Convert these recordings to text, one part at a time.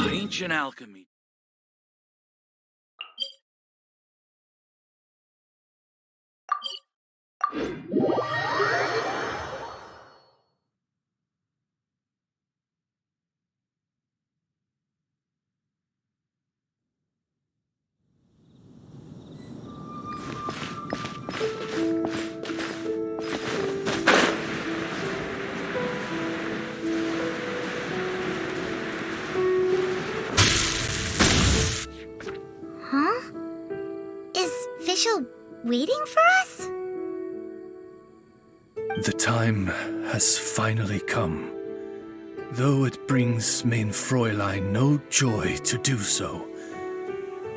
Ancient alchemy. Huh? Is Fischl waiting for us? The time has finally come. Though it brings main Fräulein no joy to do so,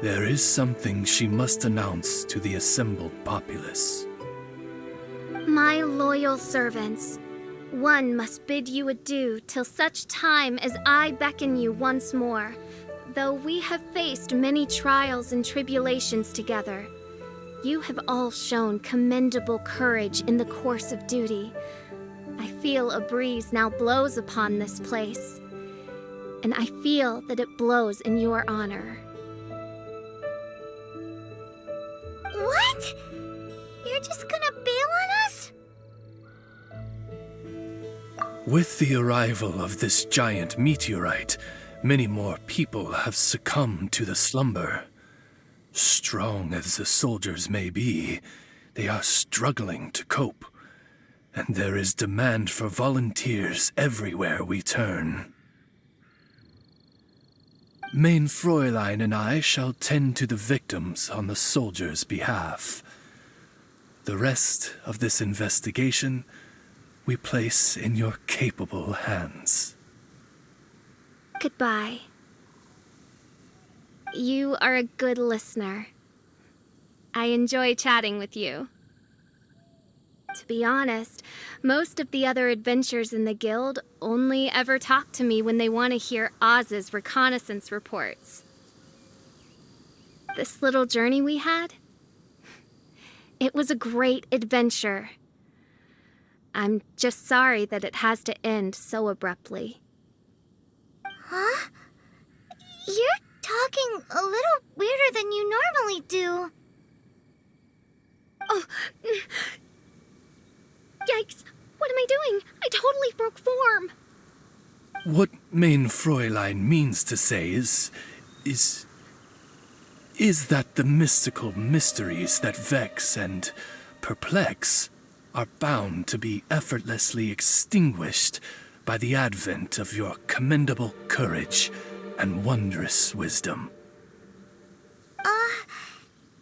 there is something she must announce to the assembled populace. My loyal servants, one must bid you adieu till such time as I beckon you once more. Though we have faced many trials and tribulations together, you have all shown commendable courage in the course of duty. I feel a breeze now blows upon this place, and I feel that it blows in your honor. What? You're just gonna bail on us? With the arrival of this giant meteorite, many more people have succumbed to the slumber. Strong as the soldiers may be, they are struggling to cope, and there is demand for volunteers everywhere we turn. Main Fräulein and I shall tend to the victims on the soldiers' behalf. The rest of this investigation we place in your capable hands. Goodbye. You are a good listener. I enjoy chatting with you. To be honest, most of the other adventurers in the guild only ever talk to me when they want to hear Oz's reconnaissance reports. This little journey we had, it was a great adventure. I'm just sorry that it has to end so abruptly. Huh? You're talking a little weirder than you normally do. Oh, yikes! What am I doing? I totally broke form! What main Fräulein means to say is that the mystical mysteries that vex and perplex are bound to be effortlessly extinguished by the advent of your commendable courage and wondrous wisdom.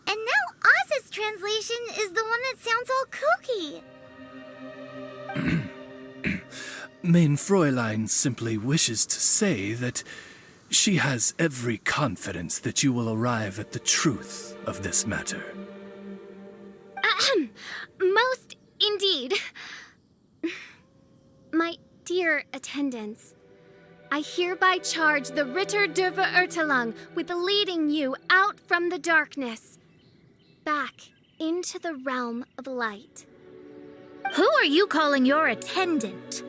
And now Oz's translation is the one that sounds all kooky. Main Fräulein simply wishes to say that she has every confidence that you will arrive at the truth of this matter. Most indeed. My dear attendants, I hereby charge the Ritter der Verurteilung with leading you out from the darkness, back into the realm of light. Who are you calling your attendant?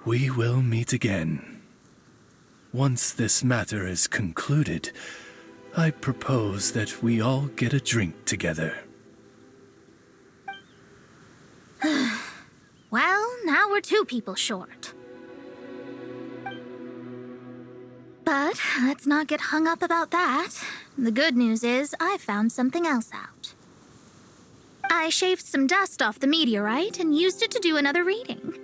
We will meet again. Once this matter is concluded, I propose that we all get a drink together. Well, now we're 2 people short. But let's not get hung up about that. The good news is I found something else out. I shaved some dust off the meteorite and used it to do another reading.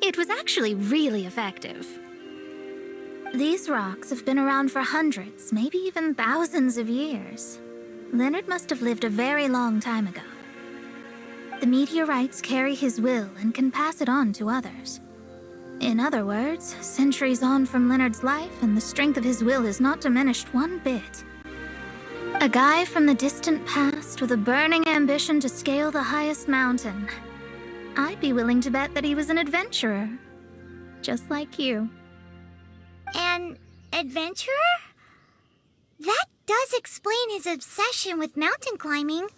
It was actually really effective. These rocks have been around for hundreds, maybe even thousands of years. Leonard must have lived a very long time ago. The meteorites carry his will and can pass it on to others. In other words, centuries on from Leonard's life, and the strength of his will is not diminished one bit. A guy from the distant past with a burning ambition to scale the highest mountain. I'd be willing to bet that he was an adventurer, just like you. An adventurer? That does explain his obsession with mountain climbing.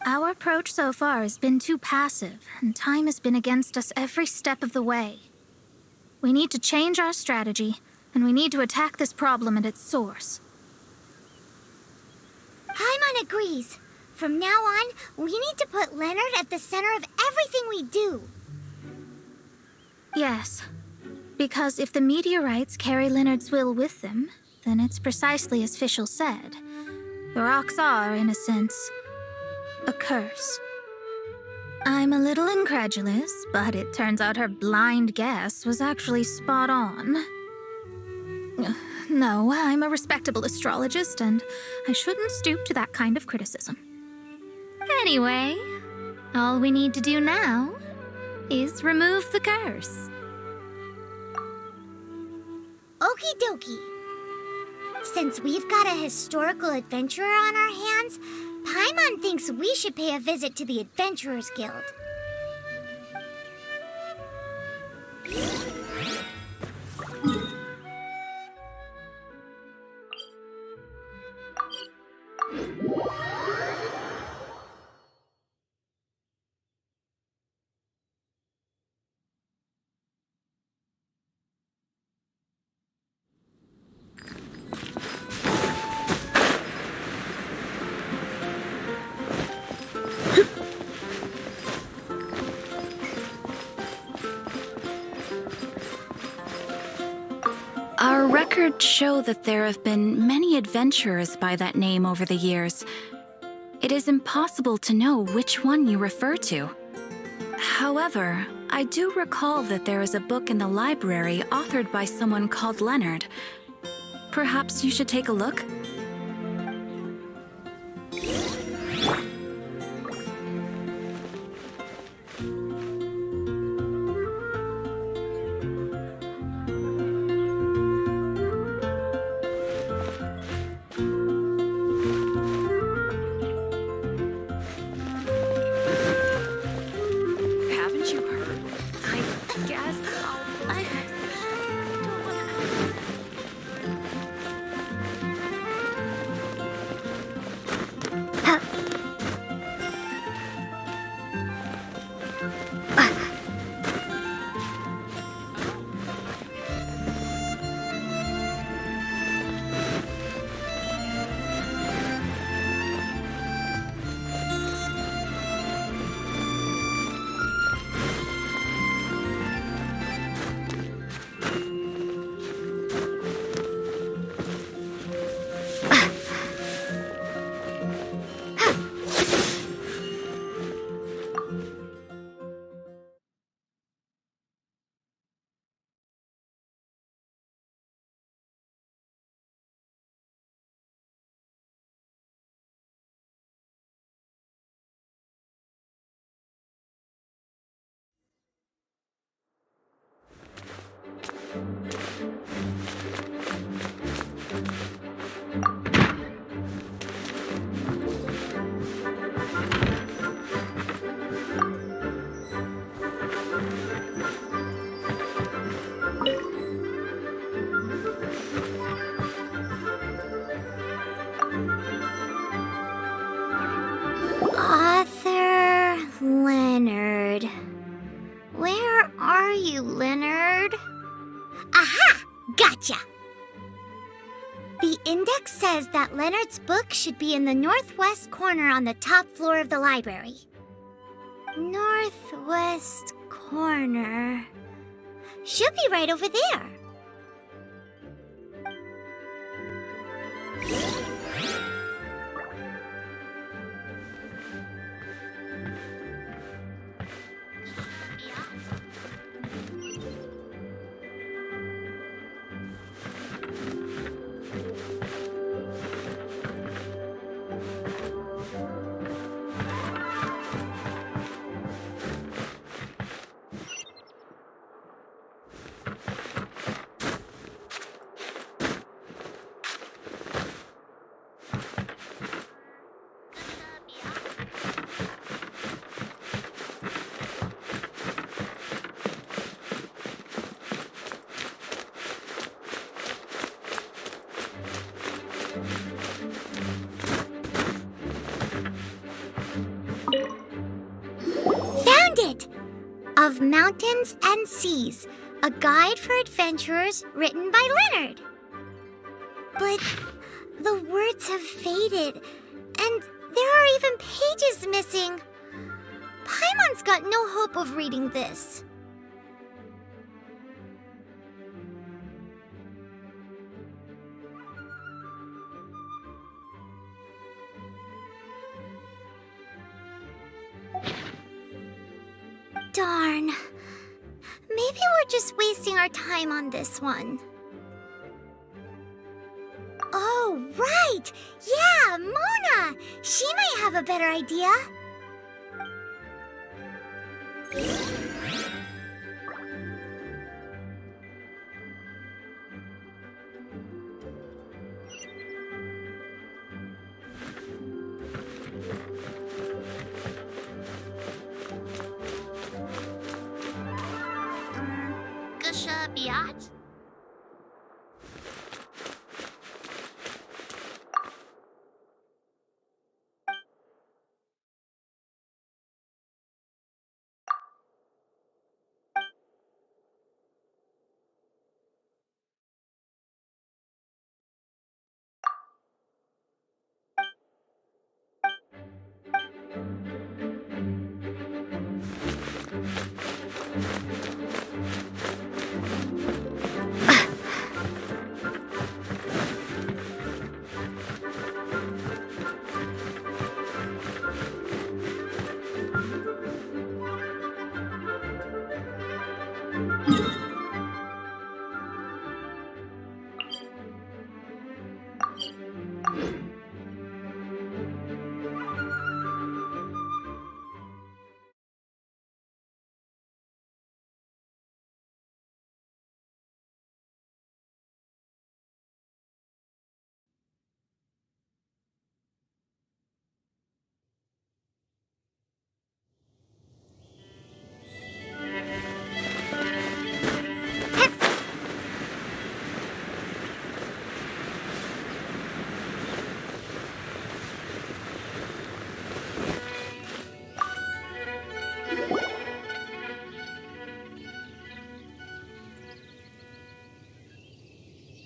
Our approach so far has been too passive, and time has been against us every step of the way. We need to change our strategy, and we need to attack this problem at its source. Paimon agrees. From now on, we need to put Leonard at the center of everything we do. Yes, because if the meteorites carry Leonard's will with them, then it's precisely as Fischl said. The rocks are, in a sense, a curse. I'm a little incredulous, but it turns out her blind guess was actually spot on. No, I'm a respectable astrologist, and I shouldn't stoop to that kind of criticism. Anyway, all we need to do now is remove the curse. Okie dokie. Since we've got a historical adventurer on our hands, Paimon thinks we should pay a visit to the Adventurers Guild. Our records show that there have been many adventurers by that name over the years. It is impossible to know which one you refer to. However, I do recall that there is a book in the library authored by someone called Leonard. Perhaps you should take a look? Author Leonard. Where are you, Leonard? Aha! Gotcha! The index says that Leonard's book should be in the northwest corner on the top floor of the library. Northwest corner. Should be right over there. Of mountains and seas, A guide for adventurers written by Leonard. But the words have faded, and there are even pages missing. Paimon's got no hope of reading this. Darn. Maybe we're just wasting our time on this one. Oh, right! Yeah, Mona! She might have a better idea. Gusha Biat?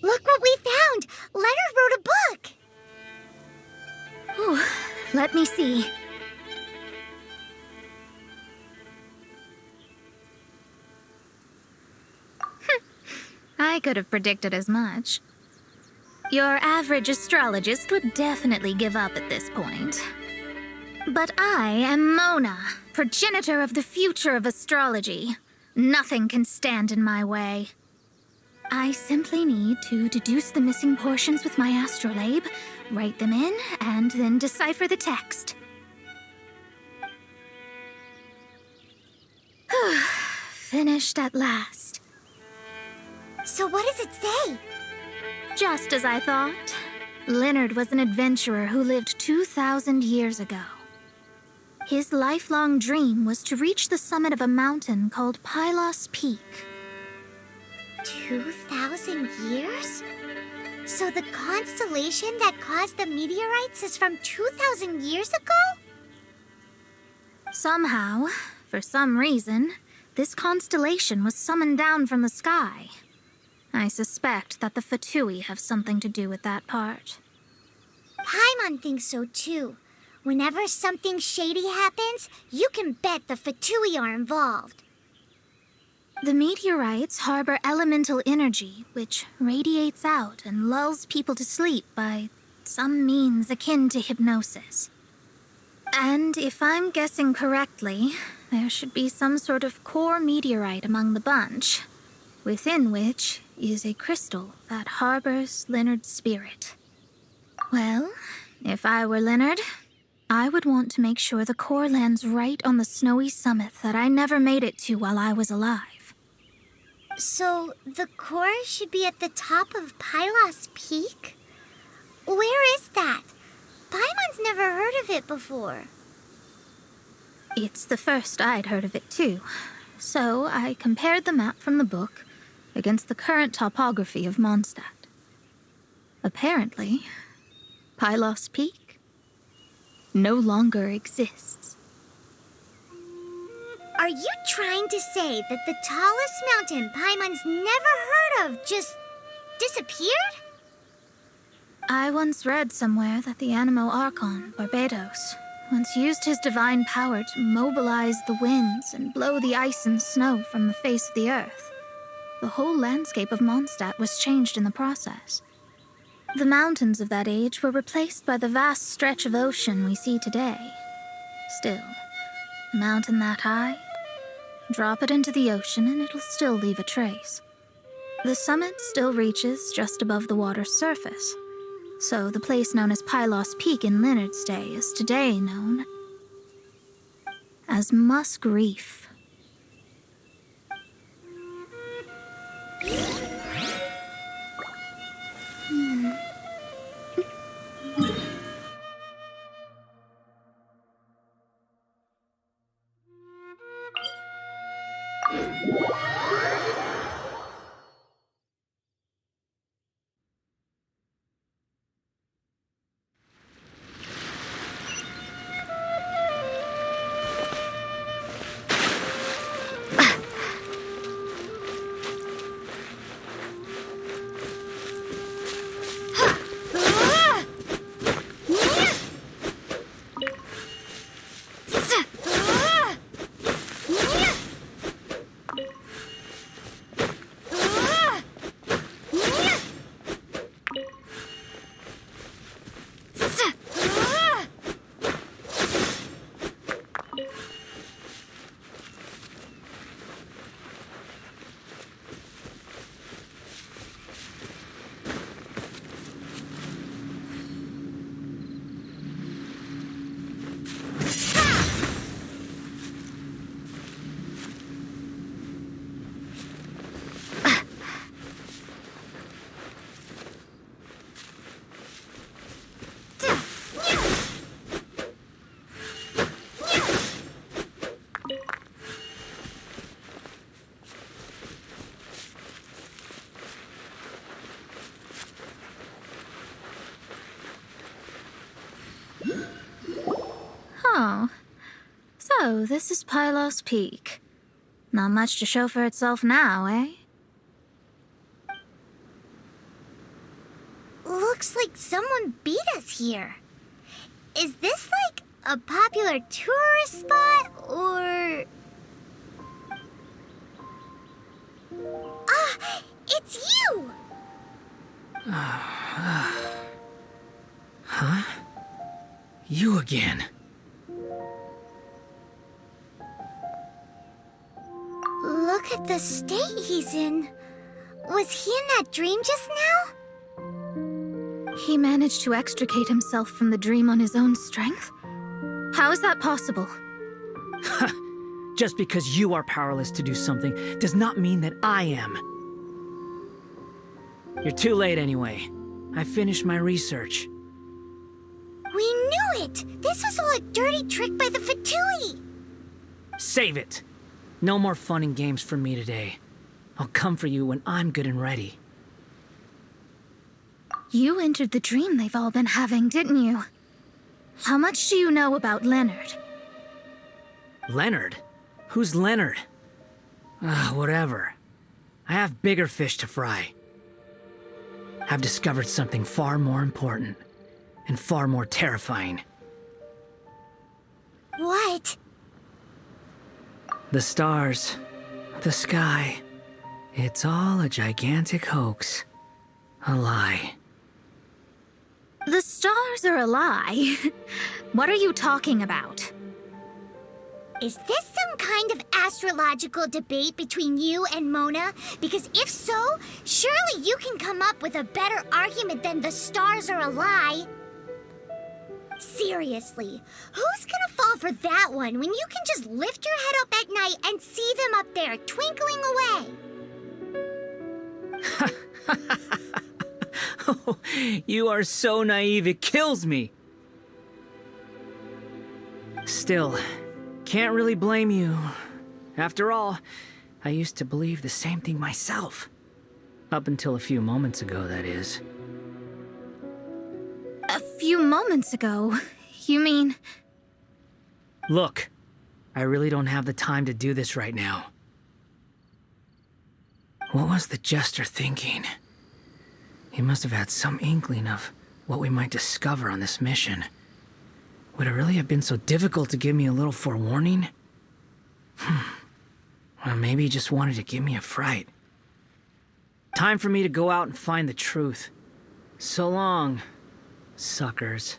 Look what we found! Leonard wrote a book! Whew. Let me see. I could have predicted as much. Your average astrologist would definitely give up at this point. But I am Mona, progenitor of the future of astrology. Nothing can stand in my way. I simply need to deduce the missing portions with my astrolabe, write them in, and then decipher the text. Finished at last. So what does it say? Just as I thought. Leonard was an adventurer who lived 2,000 years ago. His lifelong dream was to reach the summit of a mountain called Pylos Peak. 2,000 years? So the constellation that caused the meteorites is from 2,000 years ago? Somehow, for some reason, this constellation was summoned down from the sky. I suspect that the Fatui have something to do with that part. Paimon thinks so too. Whenever something shady happens, you can bet the Fatui are involved. The meteorites harbor elemental energy, which radiates out and lulls people to sleep by some means akin to hypnosis. And if I'm guessing correctly, there should be some sort of core meteorite among the bunch, within which is a crystal that harbors Leonard's spirit. Well, if I were Leonard, I would want to make sure the core lands right on the snowy summit that I never made it to while I was alive. So the core should be at the top of Pylos Peak? Where is that? Paimon's never heard of it before. It's the first I'd heard of it too, so I compared the map from the book against the current topography of Mondstadt. Apparently, Pylos Peak no longer exists. Are you trying to say that the tallest mountain Paimon's never heard of just disappeared? I once read somewhere that the Animo Archon, Barbados, once used his divine power to mobilize the winds and blow the ice and snow from the face of the earth. The whole landscape of Mondstadt was changed in the process. The mountains of that age were replaced by the vast stretch of ocean we see today. Still, a mountain that high, drop it into the ocean and it'll still leave a trace. The summit still reaches just above the water's surface, so the place known as Pylos Peak in Leonard's day is today known as Musk Reef. Oh, so this is Pylos Peak. Not much to show for itself now, eh? Looks like someone beat us here. Is this like a popular tourist spot, or... Ah, it's you! Huh? You again. Look at the state he's in. Was he in that dream just now? He managed to extricate himself from the dream on his own strength? How is that possible? Just because you are powerless to do something does not mean that I am. You're too late anyway. I finished my research. We knew it! This was all a dirty trick by the Fatui! Save it! No more fun and games for me today. I'll come for you when I'm good and ready. You entered the dream they've all been having, didn't you? How much do you know about Leonard? Leonard? Who's Leonard? Whatever. I have bigger fish to fry. I've discovered something far more important and far more terrifying. What? The stars, the sky, it's all a gigantic hoax. A lie. The stars are a lie. What are you talking about? Is this some kind of astrological debate between you and Mona? Because if so, surely you can come up with a better argument than the stars are a lie. Seriously, who's gonna fall for that one when you can just lift your head up at night and see them up there twinkling away? Oh, you are so naive, it kills me. Still, can't really blame you. After all, I used to believe the same thing myself. Up until a few moments ago, that is. A few moments ago? You mean... Look, I really don't have the time to do this right now. What was the Jester thinking? He must have had some inkling of what we might discover on this mission. Would it really have been so difficult to give me a little forewarning? Well, maybe he just wanted to give me a fright. Time for me to go out and find the truth. So long, suckers.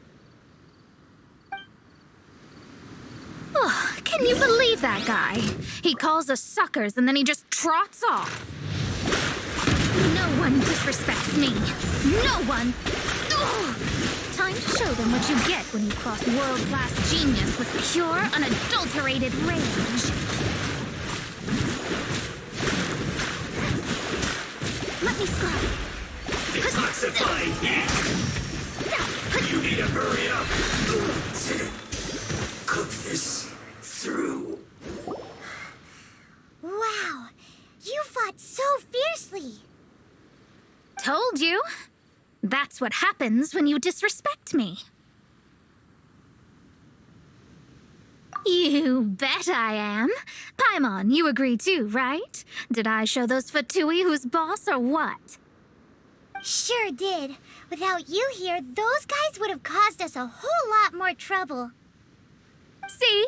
Oh, can you believe that guy? He calls us suckers and then he just trots off. No one disrespects me. No one. Ugh. Time to show them what you get when you cross world-class genius with pure, unadulterated rage. Let me scrub. Detoxifying heat! You need to hurry up! Cook this through. Wow, you fought so fiercely. Told you. That's what happens when you disrespect me. You bet I am. Paimon, you agree too, right? Did I show those Fatui who's boss or what? Sure did. Without you here, those guys would have caused us a whole lot more trouble. See?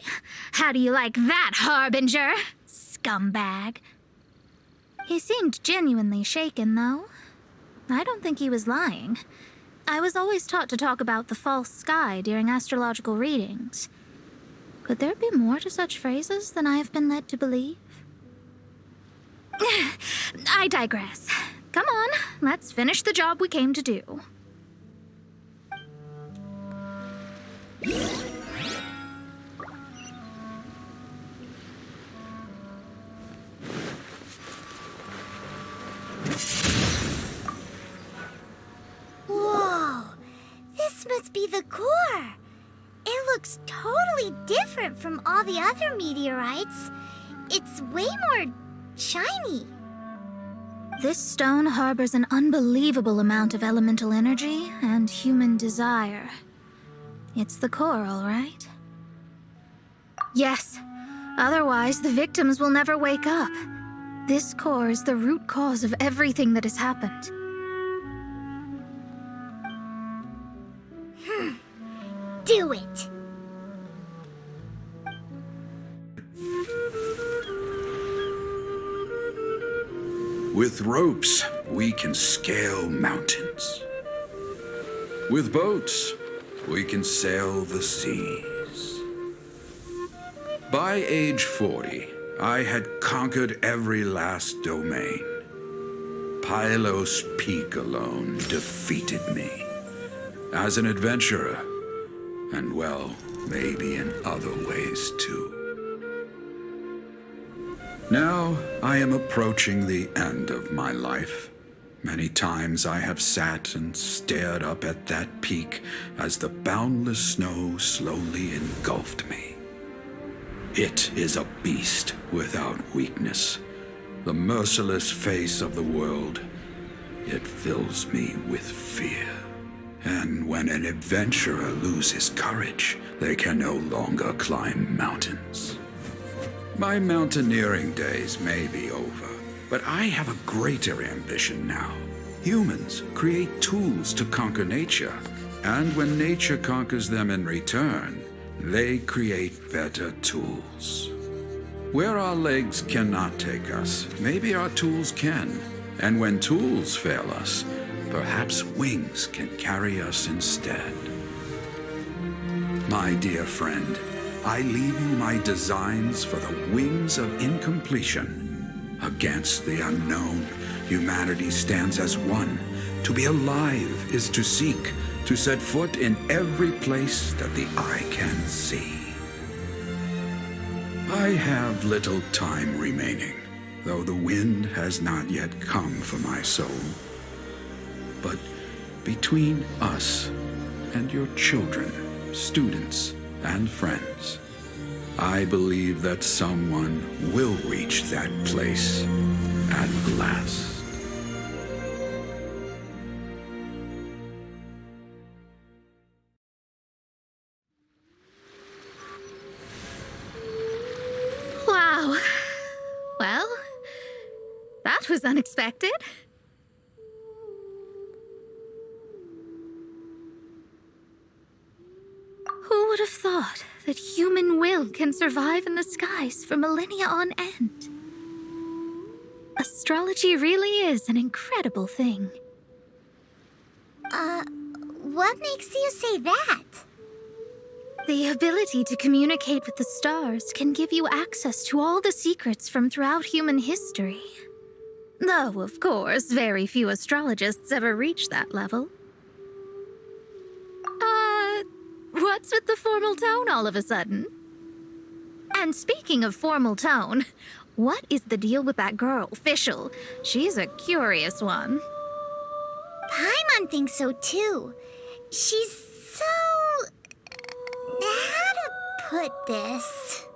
How do you like that, Harbinger? Scumbag. He seemed genuinely shaken, though. I don't think he was lying. I was always taught to talk about the false sky during astrological readings. Could there be more to such phrases than I have been led to believe? I digress. Come on, let's finish the job we came to do. Whoa, this must be the core. It looks totally different from all the other meteorites. It's way more shiny. This stone harbors an unbelievable amount of elemental energy and human desire. It's the core, all right? Yes. Otherwise, the victims will never wake up. This core is the root cause of everything that has happened. Do it. With ropes, we can scale mountains. With boats, we can sail the seas. By age 40, I had conquered every last domain. Pylos Peak alone defeated me. As an adventurer, and well, maybe in other ways too. Now, I am approaching the end of my life. Many times I have sat and stared up at that peak as the boundless snow slowly engulfed me. It is a beast without weakness, the merciless face of the world. It fills me with fear. And when an adventurer loses courage, they can no longer climb mountains. My mountaineering days may be over, but I have a greater ambition now. Humans create tools to conquer nature, and when nature conquers them in return, they create better tools. Where our legs cannot take us, maybe our tools can. And when tools fail us, perhaps wings can carry us instead. My dear friend, I leave you my designs for the wings of incompletion. Against the unknown, humanity stands as one. To be alive is to seek, to set foot in every place that the eye can see. I have little time remaining, though the wind has not yet come for my soul. But between us and your children, students, and friends, I believe that someone will reach that place at last. That was unexpected. Who would have thought that human will can survive in the skies for millennia on end? Astrology really is an incredible thing. What makes you say that? The ability to communicate with the stars can give you access to all the secrets from throughout human history. Though, of course, very few astrologists ever reach that level. What's with the formal tone all of a sudden? And speaking of formal tone, what is the deal with that girl, Fischl? She's a curious one. Paimon thinks so too. She's so... How to put this?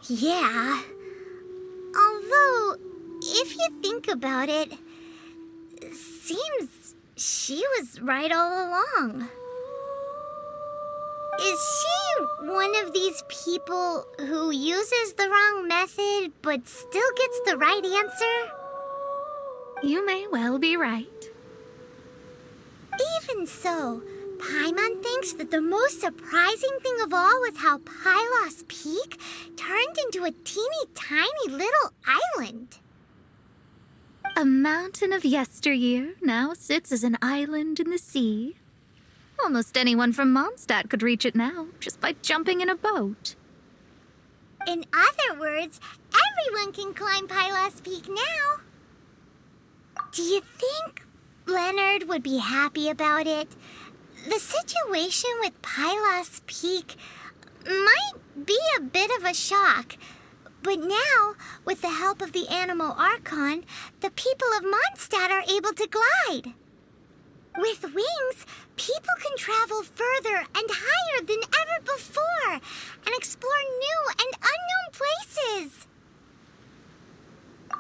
Yeah. Although, if you think about it, seems she was right all along. Is she one of these people who uses the wrong method but still gets the right answer? You may well be right. Even so, Paimon thinks that the most surprising thing of all was how Pylos Peak turned into a teeny tiny little island. A mountain of yesteryear now sits as an island in the sea. Almost anyone from Mondstadt could reach it now, just by jumping in a boat. In other words, everyone can climb Pylos Peak now. Do you think Leonard would be happy about it? The situation with Pylos Peak might be a bit of a shock. But now, with the help of the Animal Archon, the people of Mondstadt are able to glide. With wings, people can travel further and higher than ever before and explore new and unknown places.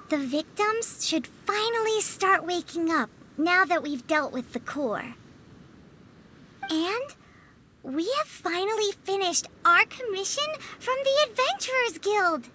The victims should finally start waking up now that we've dealt with the core. And we have finally finished our commission from the Adventurers Guild.